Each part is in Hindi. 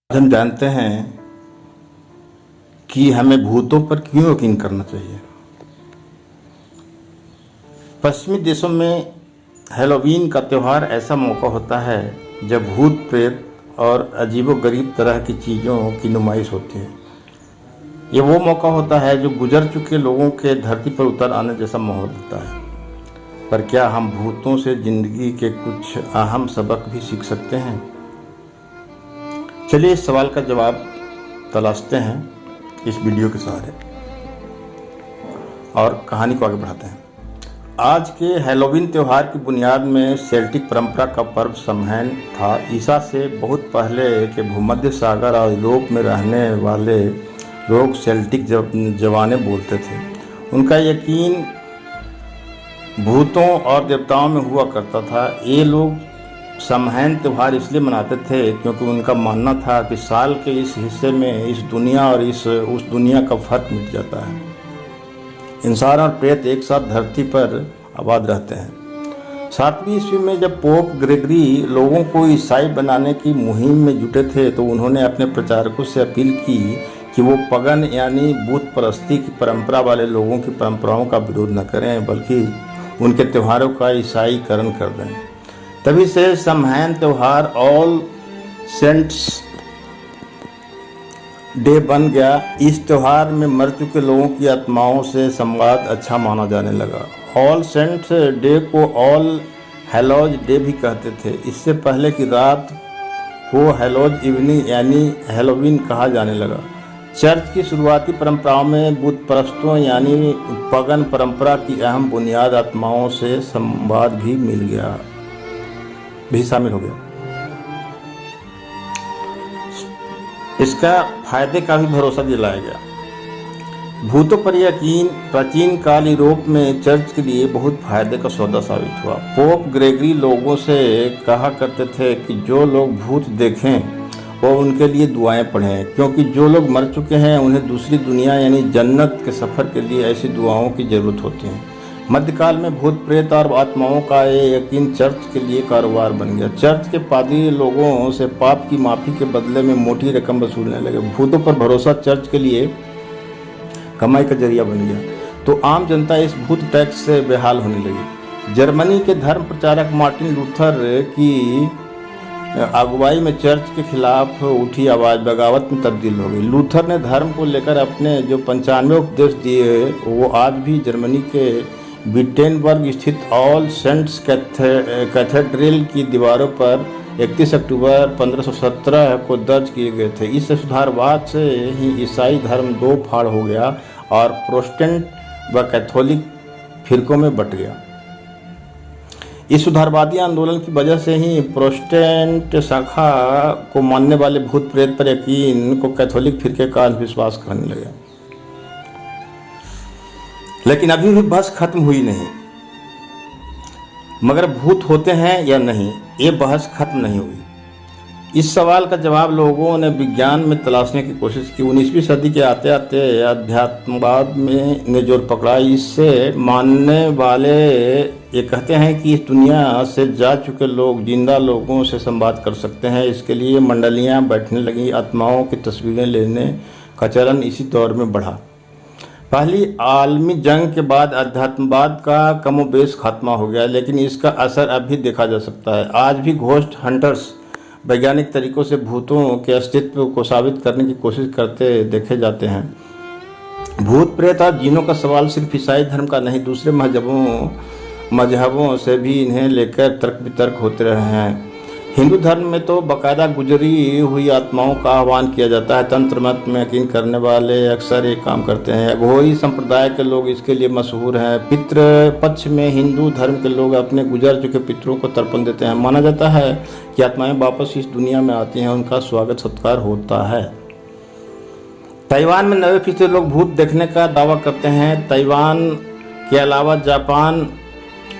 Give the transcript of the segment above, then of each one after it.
हम जानते हैं कि हमें भूतों पर क्यों यकीन करना चाहिए। पश्चिमी देशों में हैलोवीन का त्यौहार ऐसा मौका होता है जब भूत प्रेत और अजीबोगरीब तरह की चीज़ों की नुमाइश होती है। ये वो मौका होता है जो गुजर चुके लोगों के धरती पर उतर आने जैसा माहौल होता है। पर क्या हम भूतों से जिंदगी के कुछ अहम सबक भी सीख सकते हैं? चलिए इस सवाल का जवाब तलाशते हैं इस वीडियो के सहारे और कहानी को आगे बढ़ाते हैं। आज के हैलोवीन त्यौहार की बुनियाद में सेल्टिक परंपरा का पर्व समैन था। ईसा से बहुत पहले के भूमध्य सागर और यूरोप में रहने वाले लोग सेल्टिक जवाने बोलते थे। उनका यकीन भूतों और देवताओं में हुआ करता था। ये लोग समैन त्यौहार इसलिए मनाते थे क्योंकि उनका मानना था कि साल के इस हिस्से में इस दुनिया और उस दुनिया का फर्क मिट जाता है। इंसान और प्रेत एक साथ धरती पर आबाद रहते हैं। 7वीं ईस्वी में जब पोप ग्रेगरी लोगों को ईसाई बनाने की मुहिम में जुटे थे तो उन्होंने अपने प्रचारकों से अपील की कि वो पगन यानी बूत परस्ती की परंपरा वाले लोगों की परंपराओं का विरोध न करें बल्कि उनके त्योहारों का ईसाईकरण कर दें। तभी से समैन त्यौहार ऑल सेंट्स डे बन गया। इस त्यौहार में मर चुके लोगों की आत्माओं से संवाद अच्छा माना जाने लगा। ऑल सेंट्स डे को ऑल हैलोज डे भी कहते थे। इससे पहले की रात को हैलोज इवनिंग यानी हैलोवीन कहा जाने लगा। चर्च की शुरुआती परंपराओं में बुत परस्तों यानी पगन परंपरा की अहम बुनियाद आत्माओं से संवाद भी शामिल हो गया। इसका फायदे का भी भरोसा दिलाया गया। भूतों पर यकीन प्राचीन काल यूरोप में चर्च के लिए बहुत फायदे का सौदा साबित हुआ। पोप ग्रेगरी लोगों से कहा करते थे कि जो लोग भूत देखें वो उनके लिए दुआएं पढ़ें, क्योंकि जो लोग मर चुके हैं उन्हें दूसरी दुनिया यानी जन्नत के सफ़र के लिए ऐसी दुआओं की ज़रूरत होती है। मध्यकाल में भूत प्रेत और आत्माओं का ये यकीन चर्च के लिए कारोबार बन गया। चर्च के पादरी लोगों से पाप की माफ़ी के बदले में मोटी रकम वसूलने लगे। भूतों पर भरोसा चर्च के लिए कमाई का जरिया बन गया तो आम जनता इस भूत टैक्स से बेहाल होने लगी। जर्मनी के धर्म प्रचारक मार्टिन लूथर की अगुवाई में चर्च के खिलाफ उठी आवाज़ बगावत में तब्दील हो गई। लूथर ने धर्म को लेकर अपने जो 95 उपदेश दिए वो आज भी जर्मनी के विटेनबर्ग स्थित ऑल सेंट्स कैथेड्रल की दीवारों पर 31 अक्टूबर 1517 को दर्ज किए गए थे। इस सुधारवाद से ही ईसाई धर्म दो फाड़ हो गया और प्रोटेस्टेंट व कैथोलिक फिरकों में बंट गया। इस सुधारवादी आंदोलन की वजह से ही प्रोटेस्टेंट शाखा को मानने वाले भूत प्रेत पर यकीन को कैथोलिक फिरके का अंधविश्वास करने लगे। लेकिन अभी भी बहस खत्म हुई नहीं। मगर भूत होते हैं या नहीं, ये बहस खत्म नहीं हुई। इस सवाल का जवाब लोगों ने विज्ञान में तलाशने की कोशिश की। 19वीं सदी के आते आते अध्यात्मवाद ने जोर पकड़ा। इससे मानने वाले ये कहते हैं कि इस दुनिया से जा चुके लोग जिंदा लोगों से संवाद कर सकते हैं। इसके लिए मंडलियां बैठने लगी। आत्माओं की तस्वीरें लेने का चलन इसी दौर में बढ़ा। पहली आलमी जंग के बाद अध्यात्मवाद का कमोबेश खात्मा हो गया, लेकिन इसका असर अब भी देखा जा सकता है। आज भी घोस्ट हंटर्स वैज्ञानिक तरीकों से भूतों के अस्तित्व को साबित करने की कोशिश करते देखे जाते हैं। भूत प्रेत और जीनों का सवाल सिर्फ ईसाई धर्म का नहीं, दूसरे मजहबों से भी इन्हें लेकर तर्क वितर्क होते रहे हैं। हिंदू धर्म में तो बाकायदा गुजरी हुई आत्माओं का आह्वान किया जाता है। तंत्र मत में यकीन करने वाले अक्सर ये काम करते हैं। अघोरी संप्रदाय के लोग इसके लिए मशहूर हैं। पितृ पक्ष में हिंदू धर्म के लोग अपने गुजर चुके पितरों को तर्पण देते हैं। माना जाता है कि आत्माएं वापस इस दुनिया में आती हैं, उनका स्वागत सत्कार होता है। ताइवान में 90% लोग भूत देखने का दावा करते हैं। ताइवान के अलावा जापान,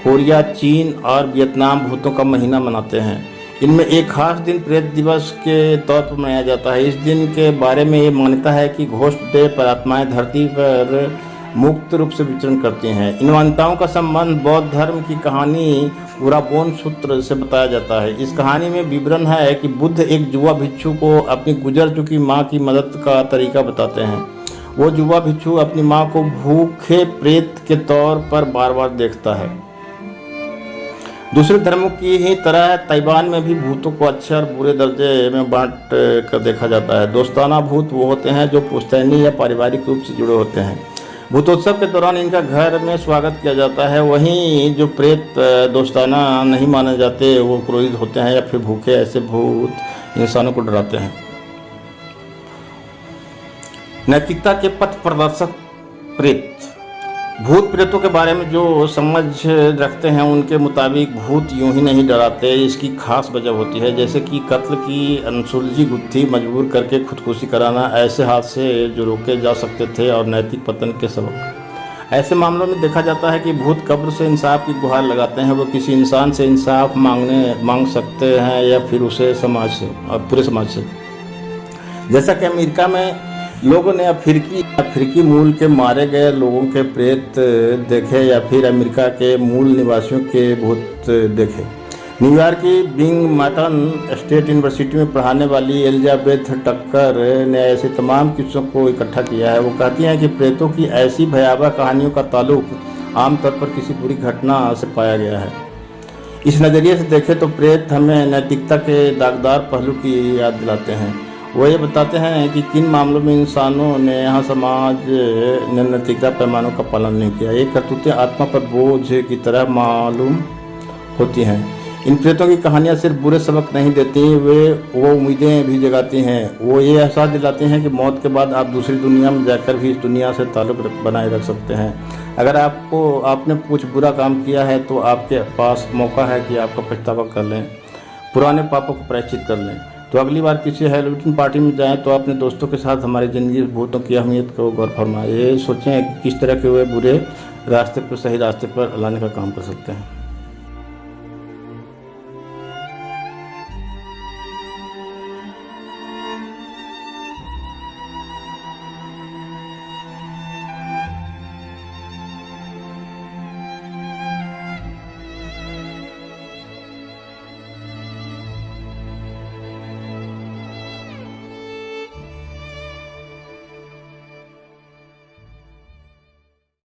कोरिया, चीन और वियतनाम भूतों का महीना मनाते हैं। इनमें एक खास दिन प्रेत दिवस के तौर पर मनाया जाता है। इस दिन के बारे में ये मान्यता है कि घोस्ट डे पर आत्माएं धरती पर मुक्त रूप से विचरण करती हैं। इन मान्यताओं का संबंध बौद्ध धर्म की कहानी उराबोन सूत्र से बताया जाता है। इस कहानी में विवरण है कि बुद्ध एक युवा भिक्षु को अपनी गुजर चुकी माँ की मदद का तरीका बताते हैं। वो युवा भिक्षु अपनी माँ को भूखे प्रेत के तौर पर बार बार देखता है। दूसरे धर्मों की ही तरह ताइवान में भी भूतों को अच्छे और बुरे दर्जे में बांट कर देखा जाता है। दोस्ताना भूत वो होते हैं जो पुश्तैनी या पारिवारिक रूप से जुड़े होते हैं। भूतोत्सव के दौरान इनका घर में स्वागत किया जाता है। वहीं जो प्रेत दोस्ताना नहीं माने जाते वो क्रोधित होते हैं या फिर भूखे ऐसे भूत इंसानों को डराते हैं। नैतिकता के पथ प्रदर्शक प्रेत। भूत प्रेतों के बारे में जो समझ रखते हैं उनके मुताबिक भूत यूं ही नहीं डराते, इसकी खास वजह होती है, जैसे कि कत्ल की अनसुलझी गुत्थी मजबूर करके खुदकुशी कराना, ऐसे हादसे जो रोके जा सकते थे और नैतिक पतन के सबक। ऐसे मामलों में देखा जाता है कि भूत कब्र से इंसाफ की गुहार लगाते हैं। वो किसी इंसान से इंसाफ मांग सकते हैं या फिर उसे समाज से और पूरे समाज से। जैसा कि अमेरिका में लोगों ने अफ्रीकी मूल के मारे गए लोगों के प्रेत देखे या फिर अमेरिका के मूल निवासियों के भूत देखे। न्यूयॉर्क की बिंगमटन स्टेट यूनिवर्सिटी में पढ़ाने वाली एलिजाबेथ टक्कर ने ऐसे तमाम किस्सों को इकट्ठा किया है। वो कहती हैं कि प्रेतों की ऐसी भयावह कहानियों का ताल्लुक आमतौर पर किसी बुरी घटना से पाया गया है। इस नज़रिए से देखें तो प्रेत हमें नैतिकता के दागदार पहलू की याद दिलाते हैं। वो ये बताते हैं कि किन मामलों में इंसानों ने यहाँ समाज ने नैतिकता पैमानों का पालन नहीं किया। ये करतूतें आत्मा पर बोझ की तरह मालूम होती हैं। इन प्रेतों की कहानियाँ सिर्फ बुरे सबक नहीं देती, वो उम्मीदें भी जगाती हैं। वो ये एहसास दिलाती हैं कि मौत के बाद आप दूसरी दुनिया में जाकर भी इस दुनिया से ताल्लुक़ बनाए रख सकते हैं। अगर आपने कुछ बुरा काम किया है तो आपके पास मौका है कि आपका पछतावा कर लें, पुराने पापों को प्रायश्चित कर लें। तो अगली बार किसी हैलोवीन पार्टी में जाएं तो अपने दोस्तों के साथ हमारी ज़िंदगी भूतों की अहमियत को गौर फरमाएं। ये सोचें कि किस तरह के वे बुरे रास्ते पर सही रास्ते पर लाने का काम कर सकते हैं।